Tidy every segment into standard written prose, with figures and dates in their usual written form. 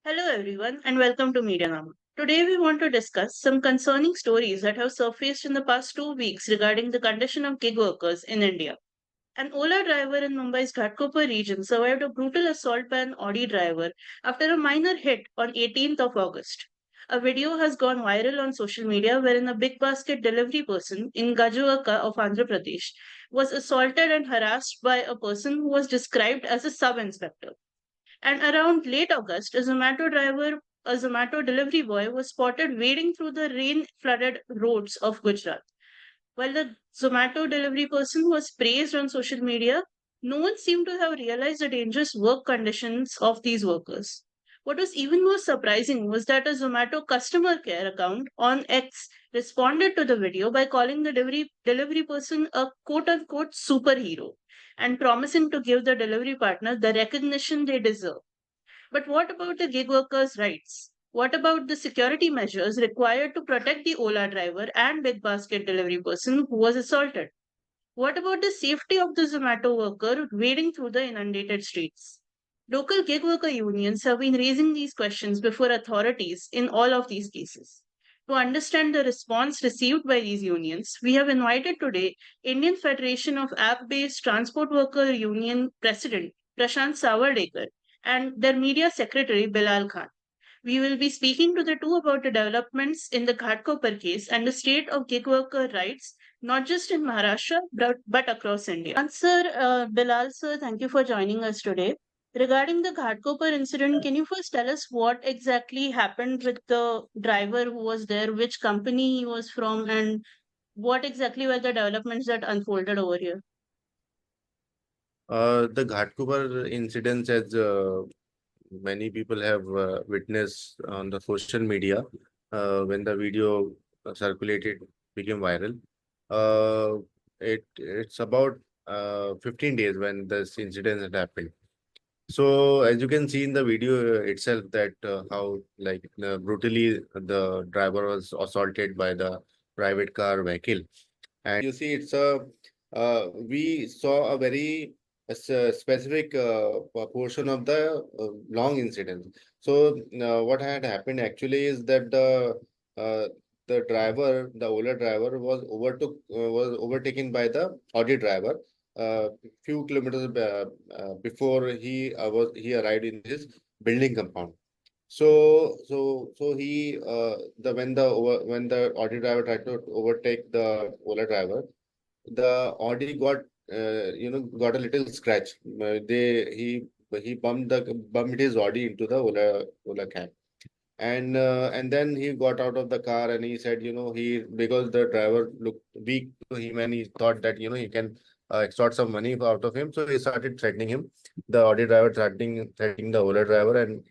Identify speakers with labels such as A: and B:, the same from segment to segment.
A: Hello, everyone, and welcome to MediaNama. Today, we want to discuss some concerning stories that have surfaced in the past 2 weeks regarding the condition of gig workers in India. An Ola driver in Mumbai's Ghatkopar region survived a brutal assault by an Audi driver after a minor hit on 18th of August. A video has gone viral on social media wherein a big basket delivery person in Gajuaka of Andhra Pradesh was assaulted and harassed by a person who was described as a sub-inspector. And around late August, a Zomato delivery boy, was spotted wading through the rain flooded roads of Gujarat. While the Zomato delivery person was praised on social media, no one seemed to have realized the dangerous work conditions of these workers. What was even more surprising was that a Zomato customer care account on X responded to the video by calling the delivery person a quote unquote superhero and promising to give the delivery partner the recognition they deserve. But what about the gig workers' rights? What about the security measures required to protect the Ola driver and big basket delivery person who was assaulted? What about the safety of the Zomato worker wading through the inundated streets? Local gig worker unions have been raising these questions before authorities in all of these cases. To understand the response received by these unions, we have invited today Indian Federation of App-based Transport Worker Union President Prashant Sawadekar and their media secretary Bilal Khan. We will be speaking to the two about the developments in the Ghatkopar case and the state of gig worker rights, not just in Maharashtra, but across India. Sir, Bilal, sir, thank you for joining us today. Regarding the Ghatkopar incident, can you first tell us what exactly happened with the driver who was there, which company he was from, and what exactly were the developments that unfolded over here?
B: The Ghatkopar incidents, as many people have witnessed on the social media, when the video circulated, became viral. Uh, it's about 15 days when this incident had happened. So, as you can see in the video itself, that how brutally the driver was assaulted by the private car vehicle, and you see it's a we saw a very specific portion of the long incident. So what had happened actually is that uh, the Ola driver, was overtaken by the Audi driver few kilometers before he arrived in his building compound. So he when the Audi driver tried to overtake the Ola driver, the Audi got a little scratch. He bumped his Audi into the Ola cab, and then he got out of the car and he said, he because the driver looked weak to him and he thought that he can extort some money out of him, so he started threatening him. The Audi driver threatening the Ola driver, and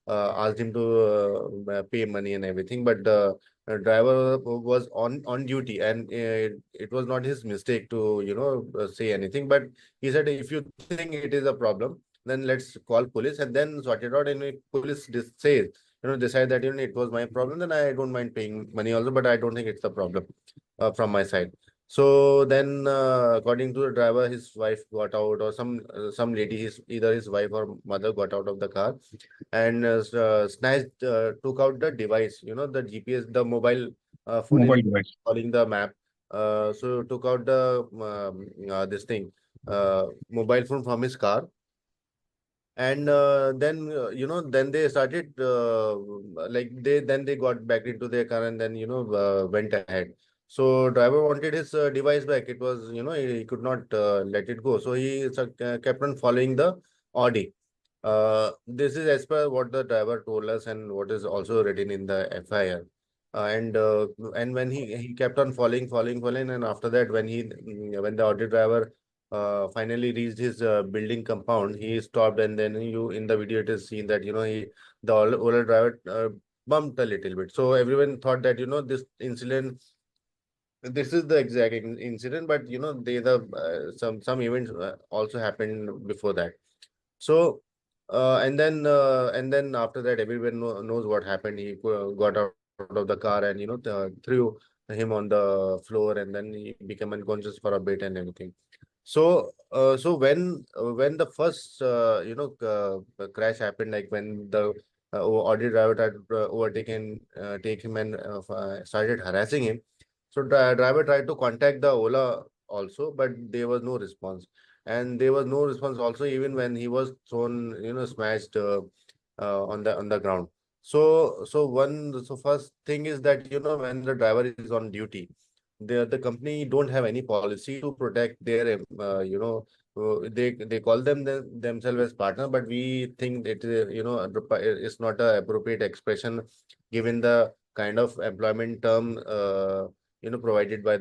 B: asked him to pay money and everything. But the driver was on duty, and it was not his mistake to say anything. But he said, if you think it is a problem, then let's call police and then sort it out. And if police says, decide that it was my problem, then I don't mind paying money also, but I don't think it's a problem from my side. So then, according to the driver, his wife got out, or some lady, either his wife or mother, got out of the car and snatched, took out the device, the GPS, the mobile phone is
C: Mobile device.
B: following the map. So took out the this thing, mobile phone from his car, and then then they started they got back into their car and then went ahead. So driver wanted his device back. It was, he could not let it go, so he kept on following the Audi. This is as per what the driver told us and what is also written in the FIR. And when he kept on following, and after that, when the Audi driver finally reached his building compound, he stopped, and then in the video it is seen that the Ola driver bumped a little bit. So everyone thought that this is the exact incident, but they the some events also happened before that. So and then after that, everyone knows what happened. He got out of the car and threw him on the floor, and then he became unconscious for a bit and everything. So when the first crash happened, like when the Audi driver tried to take him and started harassing him. So driver tried to contact the Ola also, but there was no response. And there was no response also even when he was thrown, smashed on the ground. So first thing is that when the driver is on duty, the company don't have any policy to protect their they call themselves as partner, but we think that it's not a appropriate expression given the kind of employment term provided by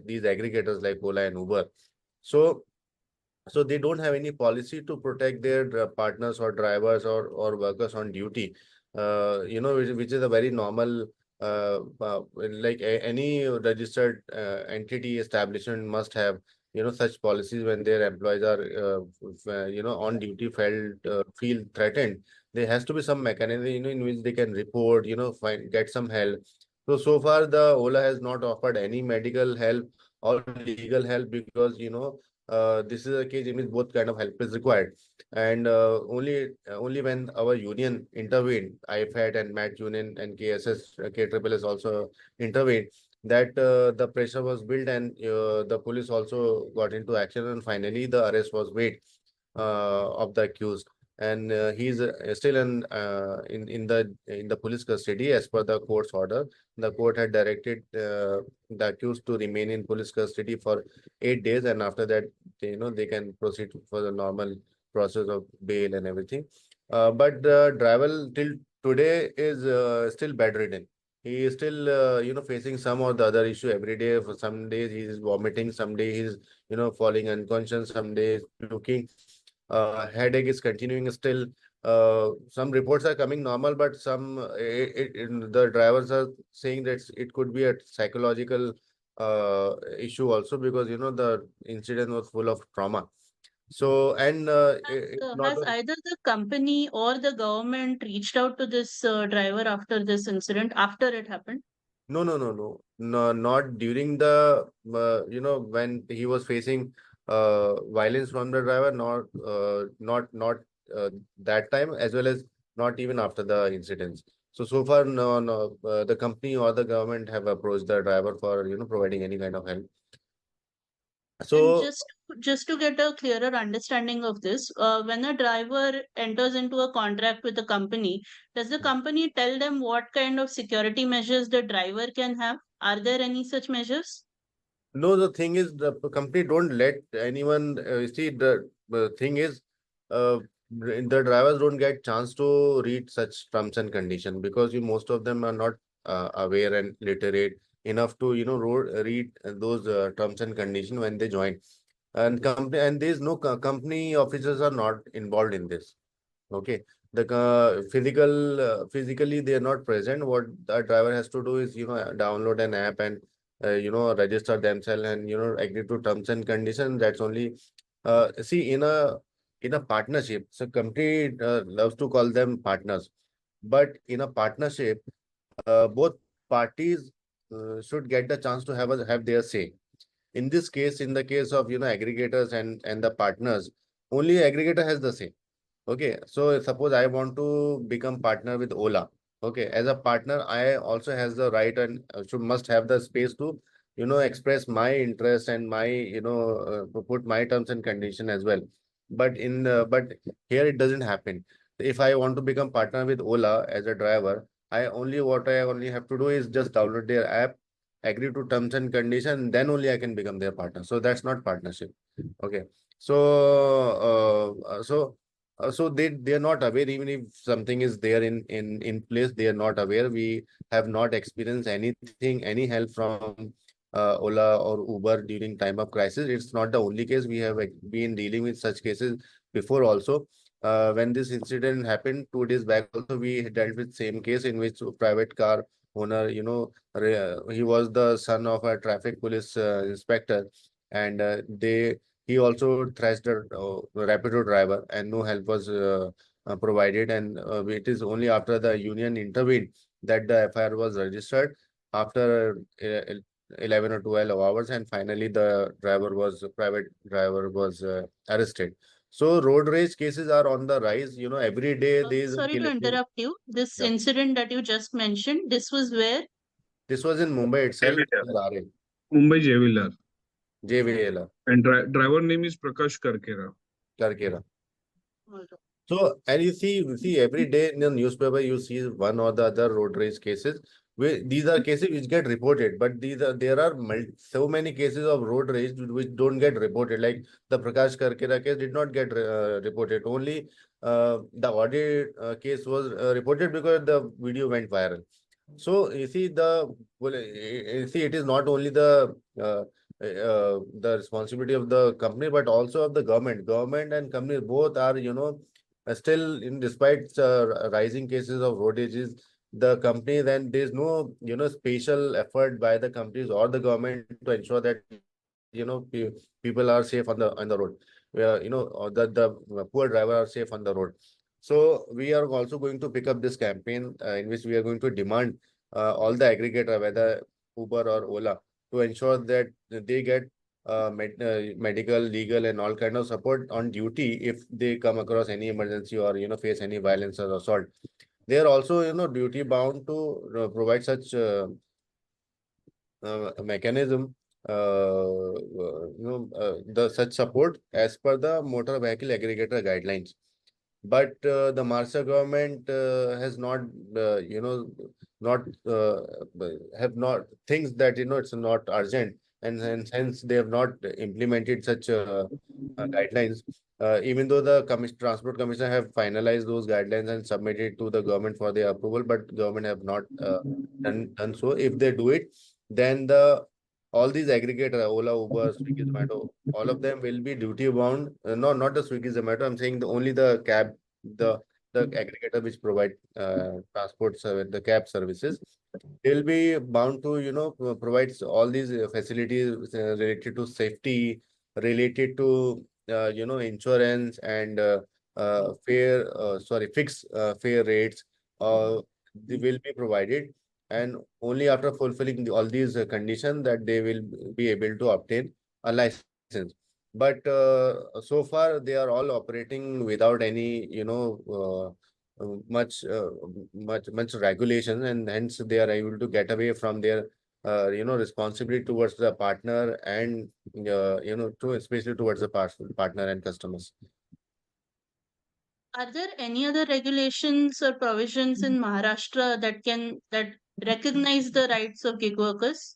B: these aggregators like Ola and Uber. So so they don't have any policy to protect their partners or drivers or workers on duty, which is a very normal, like any registered entity establishment must have, such policies when their employees are, on duty feel threatened. There has to be some mechanism, in which they can report, get some help. So far, the Ola has not offered any medical help or legal help because, this is a case in which both kind of help is required. And only when our union intervened, IFAT and MAT union and KSS also intervened, that the pressure was built, and the police also got into action, and finally the arrest was made of the accused. And he's still in the police custody as per the court's order. The court had directed the accused to remain in police custody for 8 days, and after that, they can proceed for the normal process of bail and everything. But the driver till today is still bedridden. He is still facing some or the other issue every day. For some days he is vomiting, some day he's falling unconscious, some days puking. Headache is continuing still. Some reports are coming normal, but the drivers are saying that it could be a psychological issue also, because the incident was full of trauma. So, and it's not
A: Has either the company or the government reached out to this driver after this incident, after it happened?
B: no, no, no, no, no, not during the when he was facing violence from the driver, not that time, as well as not even after the incidents. So far, no, no, the company or the government have approached the driver for providing any kind of help.
A: And
B: So
A: just to get a clearer understanding of this, when a driver enters into a contract with a company, does the company tell them what kind of security measures the driver can have? Are there any such measures?
B: no, the thing is, the company don't let anyone see. The thing is, the drivers don't get chance to read such terms and condition, because most of them are not aware and literate enough to read those terms and condition when they join. And there's no company officers are not involved in this. Okay. The physically they are not present. What the driver has to do is download an app and register themselves and agree to terms and conditions. That's only see, in a partnership. So company loves to call them partners, but in a partnership, both parties should get the chance to have their say. In this case, in the case of aggregators and the partners, only aggregator has the say. Okay, so suppose I want to become partner with Ola. Okay, as a partner, I also has the right and should must have the space to, express my interest and my, put my terms and condition as well. But here it doesn't happen. If I want to become partner with Ola as a driver, what I only have to do is just download their app, agree to terms and condition, then only I can become their partner. So that's not partnership. Okay. So they are not aware. Even if something is there in place, they are not aware. We have not experienced anything, any help from Ola or Uber during time of crisis. It's not the only case. We have been dealing with such cases before also. When this incident happened 2 days back, also we dealt with same case in which a private car owner, he was the son of a traffic police inspector, and he also thrashed a Rapido driver, and no help was provided. And it is only after the union intervened that the FIR was registered after 11 or 12 hours, and finally the private driver was arrested. So road rage cases are on the rise. Every day there is a
A: Sorry to
B: killing.
A: interrupt you. This
B: Yeah.
A: incident that you just mentioned, this was where?
B: This was in Mumbai itself.
C: JVLR.
B: RA,
C: Mumbai JVLR.
B: JVLR,
C: And driver name is Prakash Karkera.
B: Karkera.
A: Hold on.
B: So, and you see every day in the newspaper, you see one or the other road rage cases. These are cases which get reported, but there are so many cases of road rage which don't get reported. Like the Prakash Karkera case did not get reported. Only the audit case was reported because the video went viral. So you see, it is not only the responsibility of the company, but also of the government. Government and companies both are, still in despite rising cases of roadages, the company then there's no special effort by the companies or the government to ensure that people are safe on the road, where or the poor driver are safe on the road. So we are also going to pick up this campaign in which we are going to demand all the aggregator, whether Uber or Ola, to ensure that they get medical, legal, and all kind of support on duty if they come across any emergency or face any violence or assault. They are also duty bound to provide such mechanism, the such support as per the motor vehicle aggregator guidelines. But the Maharashtra government has not, not have not thinks that it's not urgent, and hence they have not implemented such guidelines. Even though the transport commissioner have finalized those guidelines and submitted to the government for their approval, but government have not done so. If they do it, then all these aggregator, Ola, Uber, Swiggy, Zomato, all of them will be duty bound. No, not the Swiggy, Zomato. I'm saying only the cab, the the aggregator which provide transport service, the cab services. They'll be bound to provides all these facilities related to safety, related to insurance and fixed fare rates. They will be provided, and only after fulfilling all these conditions that they will be able to obtain a license. But so far they are all operating without any much regulation, and hence they are able to get away from their responsibility towards the partner and especially towards the partner and customers.
A: Are there any other regulations or provisions in Maharashtra that recognize the rights of gig workers?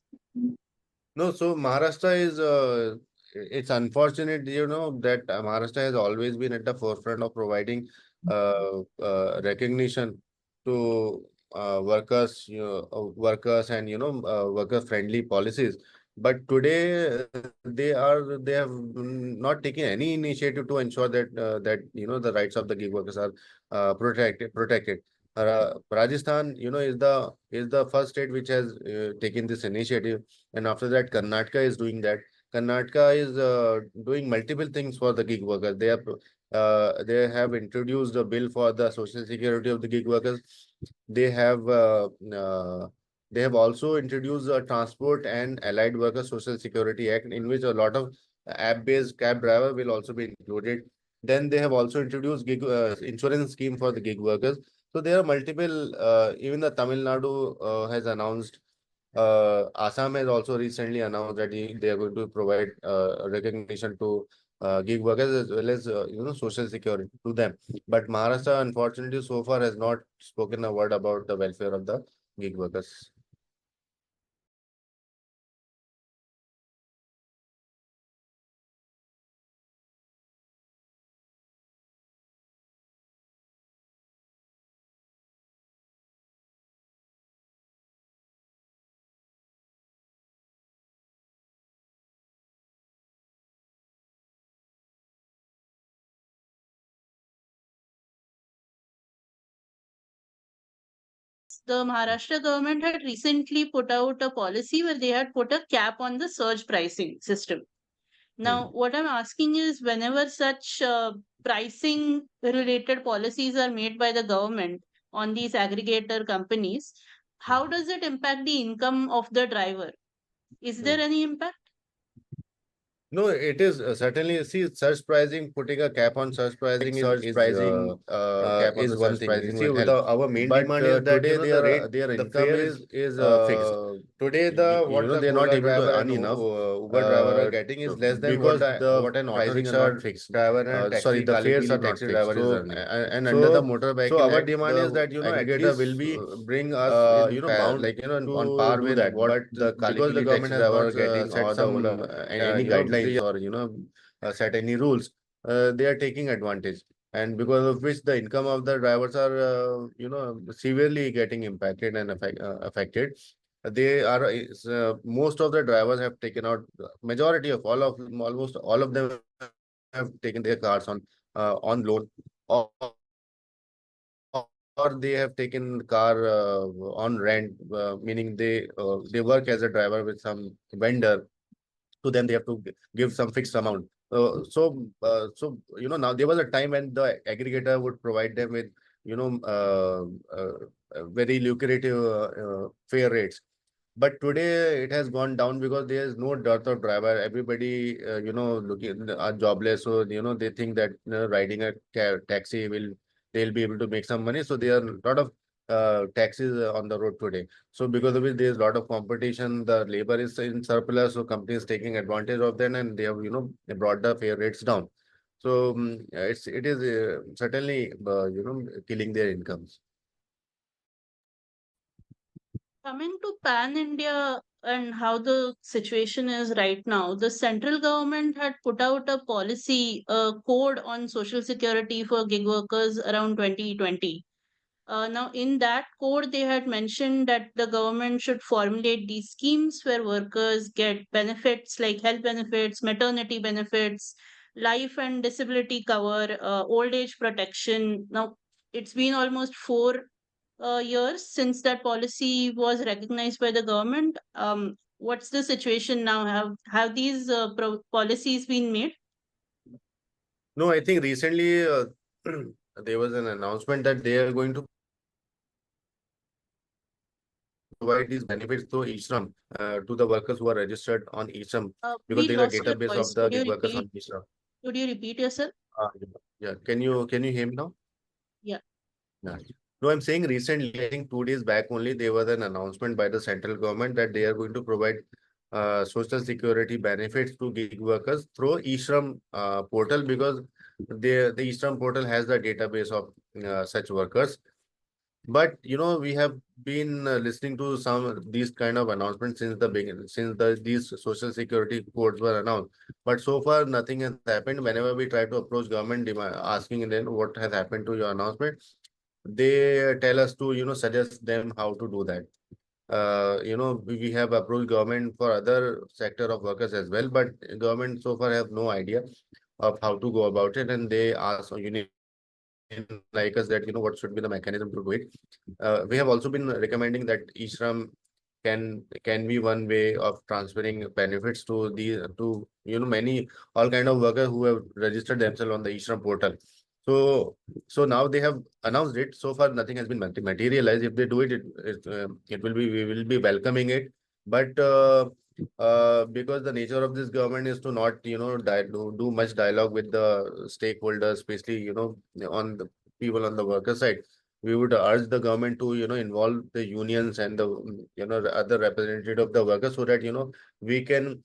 B: No, so Maharashtra is it's unfortunate, that Maharashtra has always been at the forefront of providing recognition to workers and worker friendly policies. But today they have not taken any initiative to ensure that the rights of the gig workers are protected. Rajasthan, is the first state which has taken this initiative, and after that, Karnataka is doing that. Karnataka is doing multiple things for the gig workers. They have introduced a bill for the social security of the gig workers. They have uh, uh, they have also introduced a Transport and Allied Workers Social Security Act, in which a lot of app-based cab driver will also be included. Then they have also introduced gig insurance scheme for the gig workers. So there are multiple. Even the Tamil Nadu has announced. Assam has also recently announced that they are going to provide recognition to gig workers as well as social security to them. But Maharashtra, unfortunately, so far has not spoken a word about the welfare of the gig workers.
A: The Maharashtra government had recently put out a policy where they had put a cap on the surge pricing system. Now,
B: Hmm.
A: what I'm asking is whenever such pricing related policies are made by the government on these aggregator companies, how does it impact the income of the driver? Is there
B: Hmm.
A: any impact?
B: No, it is certainly, see, surge pricing, putting a cap on surge pricing is one thing. You see, our main demand is that today their income is fixed. Today, they're not able to earn enough. Uber driver are getting is less than because what an auto rickshaw driver and taxi, the fares are not fixed. So, and under the motor vehicle our demand is that aggregator will be bring us bound like on par with that. But because the government has not set some any guidelines or set any rules, they are taking advantage, and because of which the income of the drivers are severely getting impacted and affected. They are most of the drivers have taken out majority of almost all of them have taken their cars on loan, or or they have taken car on rent, meaning they work as a driver with some vendor. To them, they have to give some fixed amount. Now there was a time when the aggregator would provide them with you know very lucrative fare rates. But today it has gone down because there is no dearth of driver. Everybody, looking are jobless, so they think that riding a taxi they'll be able to make some money. So there are a lot of taxis on the road today. So because of it, there's a lot of competition. The labor is in surplus, so companies taking advantage of them, and they have they brought the fare rates down. So it is certainly killing their incomes.
A: Coming to Pan India and how the situation is right now, the central government had put out a policy, a code on social security for gig workers around 2020. Now, in that code, they had mentioned that the government should formulate these schemes where workers get benefits like health benefits, maternity benefits, life and disability cover, old age protection. Now, it's been almost 4 years since that policy was recognized by the government. What's the situation now? Have these policies been made?
B: No, I think recently there was an announcement that they are going to provide these benefits through e-shram to the workers who are registered on e-shram, because
A: We
B: there is a
A: lost your
B: database
A: voice.
B: of the gig workers on e-shram.
A: Could you repeat yourself?
B: Yeah. Can you hear me now?
A: Yeah.
B: Yeah. No, I'm saying recently, I think 2 days back only, there was an announcement by the central government that they are going to provide social security benefits to gig workers through e-shram portal, because the e-shram portal has the database of such workers. But we have been listening to some these kind of announcements since the beginning, since these social security codes were announced. But so far, nothing has happened. Whenever we try to approach government, asking them what has happened to your announcement, they tell us to suggest them how to do that. We have approached government for other sector of workers as well, but government so far have no idea of how to go about it, and they ask union like us that what should be the mechanism to do it. We have also been recommending that e-shram can be one way of transferring benefits to the to many all kind of workers who have registered themselves on the e-shram portal. So now they have announced it. So far, nothing has been materialized. If they do it, it will be, we will be welcoming it. But because the nature of this government is to not do much dialogue with the stakeholders, especially on the people on the worker side, we would urge the government to involve the unions and the the other representative of the workers, so that we can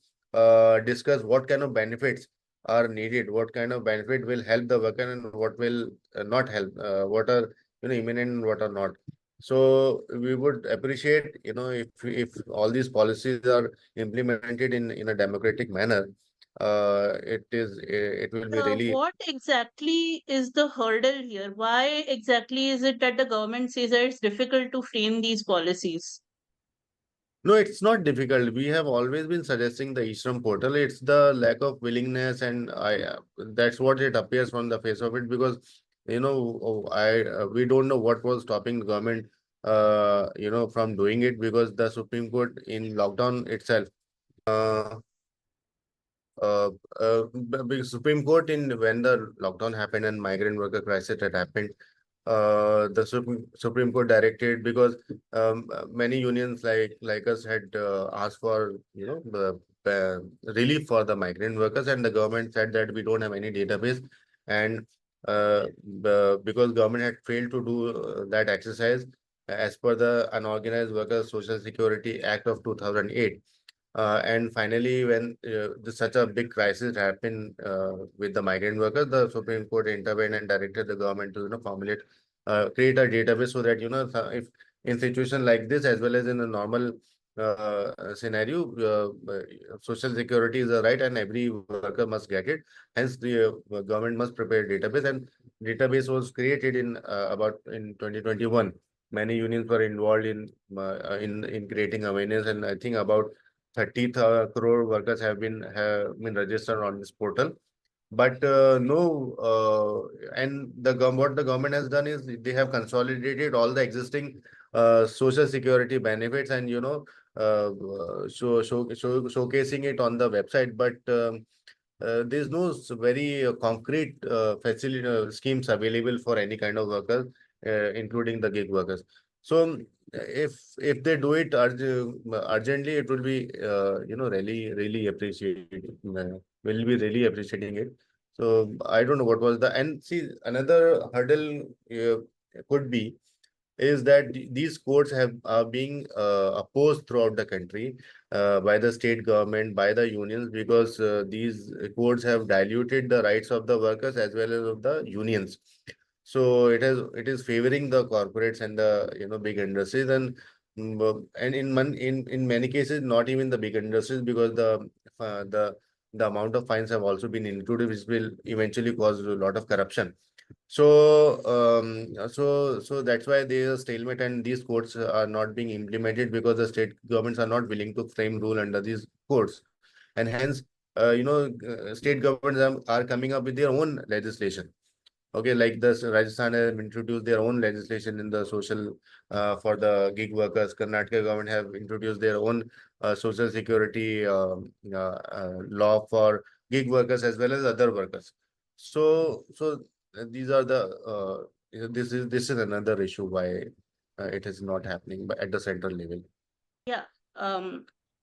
B: discuss what kind of benefits are needed, what kind of benefit will help the worker and what will not help, what are imminent and what are not. So we would appreciate if all these policies are implemented in a democratic manner. It will be really.
A: What exactly is the hurdle here? Why exactly is it that the government says that it's difficult to frame these policies?
B: No, it's not difficult. We have always been suggesting the e-shram portal. It's the lack of willingness, and that's what it appears from the face of it. Because we don't know what was stopping the government from doing it, because the Supreme Court in lockdown itself. Uh, uh, Supreme Court, in when the lockdown happened and migrant worker crisis had happened, the Supreme Court directed, because many unions like us had asked for relief for the migrant workers, and the government said that we don't have any database, and because government had failed to do that exercise as per the Unorganized Workers Social Security Act of 2008. And finally, when such a big crisis happened with the migrant workers, the Supreme Court intervened and directed the government to formulate, create a database, so that if in situation like this, as well as in a normal scenario, social security is a right and every worker must get it. Hence, the government must prepare a database, and database was created in about in 2021. Many unions were involved in creating awareness, and I think about 30 crore workers have been registered on this portal. But no, and what the government has done is they have consolidated all the existing social security benefits, and showcasing it on the website. But there's no very concrete facility schemes available for any kind of workers, including the gig workers. So if they do it urgently, it will be really appreciated. Will be really appreciating it. So I don't know what was the, and see, another hurdle could be is that these codes have are being opposed throughout the country by the state government, by the unions, because these codes have diluted the rights of the workers as well as of the unions. So it is favoring the corporates and the big industries, and in many cases not even the big industries, because the amount of fines have also been included, which will eventually cause a lot of corruption. So that's why there is a stalemate, and these codes are not being implemented because the state governments are not willing to frame rule under these codes, and hence, state governments are coming up with their own legislation. Okay, like this, Rajasthan have introduced their own legislation in the social for the gig workers. Karnataka government have introduced their own social security law for gig workers as well as other workers. So these are the this is another issue why it is not happening at the central level.
A: Yeah.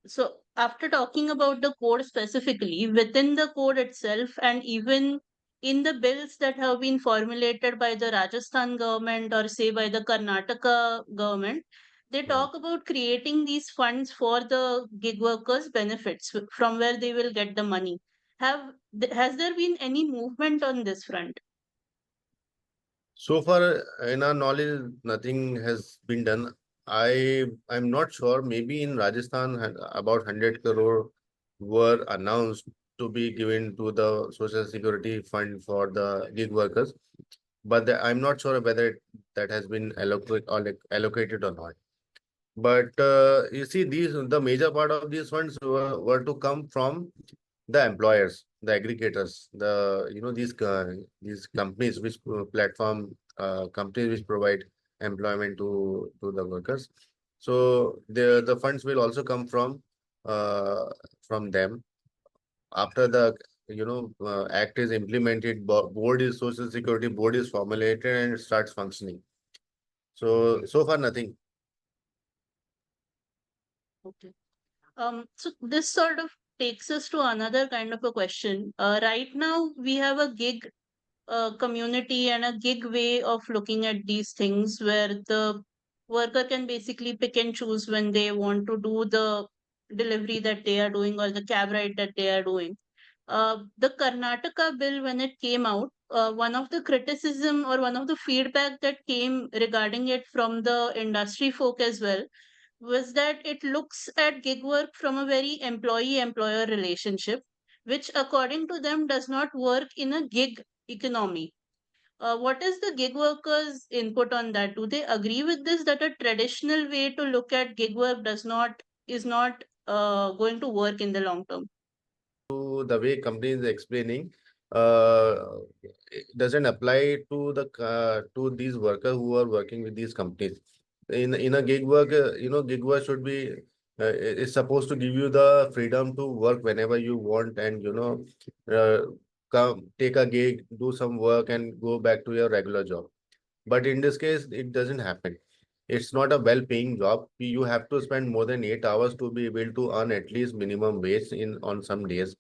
A: So after talking about the code specifically, within the code itself, and even in the bills that have been formulated by the Rajasthan government or say by the Karnataka government, they
B: Mm.
A: talk about creating these funds for the gig workers' benefits from where they will get the money. Has there been any movement on this front?
B: So far, in our knowledge, nothing has been done. I'm not sure. Maybe in Rajasthan, about 100 crore were announced to be given to the Social Security Fund for the gig workers, but I'm not sure whether that has been allocated or not. But you see, the major part of these funds were to come from the employers, the aggregators, these companies which platform companies which provide employment to the workers. So the funds will also come from them after the act is implemented. Board is Social Security board is formulated and it starts functioning. So far nothing.
A: Okay. So this sort of takes us to another kind of a question. Right now, we have a gig community and a gig way of looking at these things where the worker can basically pick and choose when they want to do the delivery that they are doing or the cab ride that they are doing. The Karnataka bill, when it came out, one of the criticism or one of the feedback that came regarding it from the industry folk as well was that it looks at gig work from a very employee employer relationship, which according to them does not work in a gig economy. What is the gig workers' input on that? Do they agree with this that a traditional way to look at gig work is not going to work in the long term?
B: To the way company is explaining, uh, it doesn't apply to these workers who are working with these companies. In a gig work, gig work should be is supposed to give you the freedom to work whenever you want, and come take a gig, do some work, and go back to your regular job. But in this case, it doesn't happen. It's not a well-paying job. You have to spend more than 8 hours to be able to earn at least minimum wage in on some days.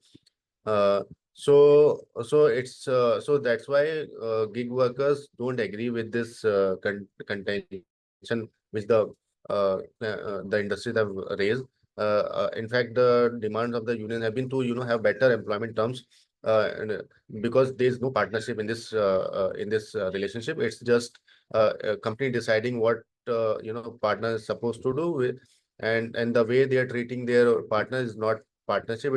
B: Uh, so that's why gig workers don't agree with this contention which the industries have raised. In fact, the demands of the union have been to have better employment terms, because there is no partnership in this relationship. It's just a company deciding what partner is supposed to do with, and the way they are treating their partner is not partnership.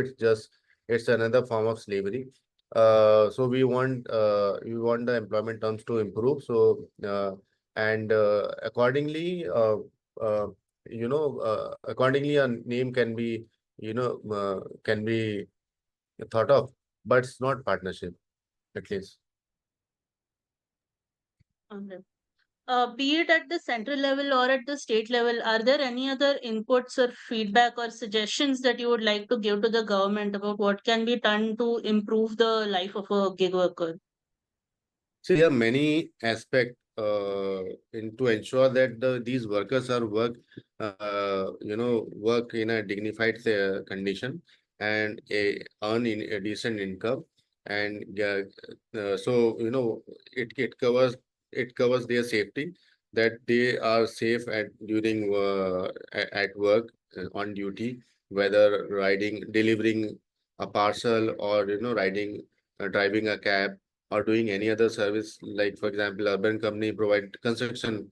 B: It's another form of slavery. So we want the employment terms to improve. So and uh, accordingly, a name can be thought of, but it's not partnership at least.
A: Okay. Be it at the central level or at the state level, are there any other inputs or feedback or suggestions that you would like to give to the government about what can be done to improve the life of a gig worker?
B: So there are many aspects to ensure that these workers are work in a dignified condition and earn in a decent income, and so it covers their safety, that they are safe at work, on duty, whether delivering a parcel, or driving a cab, or doing any other service, like for example, urban company provide construction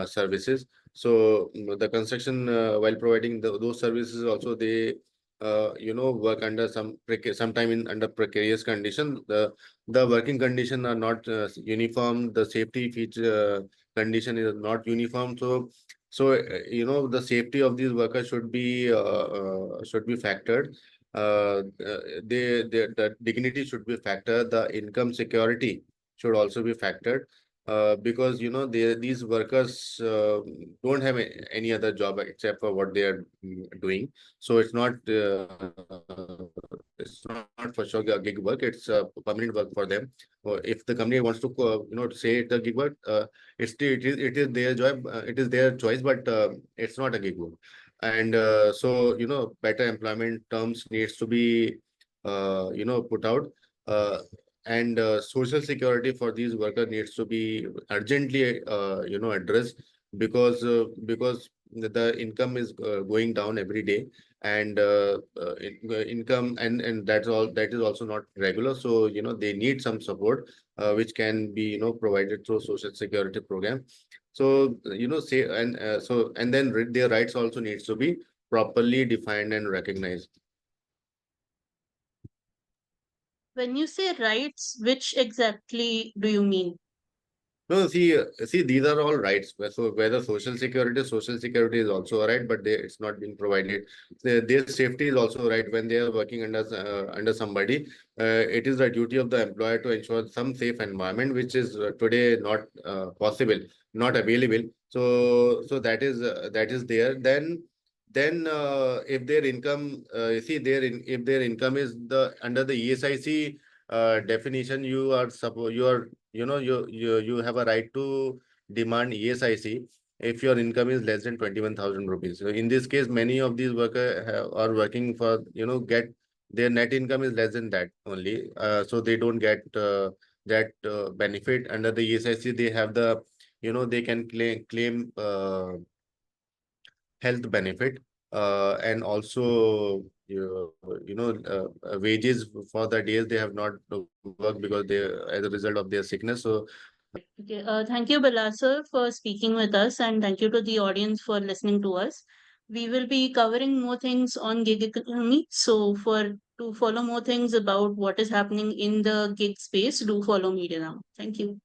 B: services. So the construction, while providing those services, also they work under sometime in under precarious condition. The working condition are not uniform. The safety feature condition is not uniform. So the safety of these workers should be factored. The dignity should be factored. The income security should also be factored, because these workers don't have any other job except for what they are doing. So it's not for sure a gig work. It's a permanent work for them. Or if the company wants to say it's a gig work, it is their job. It is their choice, but it's not a gig work. And better employment terms needs to be put out, uh, and social security for these workers needs to be urgently addressed, because the income is going down every day, and income, and that is also not regular. So they need some support, which can be provided through social security program. So say and then their rights also needs to be properly defined and recognized.
A: When you say rights, which exactly do you mean?
B: No, see, these are all rights. So whether social security is also a right, but it's not being provided. Their safety is also right when they are working under somebody. It is the duty of the employer to ensure some safe environment, which is today not possible, not available. So that is there. Then if their income, if their income is under the ESIC definition, you have a right to demand ESIC if your income is less than 21,000 rupees. So in this case, many of these workers are working for, get their net income is less than that only. So they don't get that benefit under the ESIC. They have they can claim health benefit, and also wages for the days they have not worked, because they as a result of their sickness. So
A: Okay. Thank you, Bilal sir, for speaking with us, and thank you to the audience for listening to us. We will be covering more things on gig economy. So, to follow more things about what is happening in the gig space, do follow Media Now. Thank you.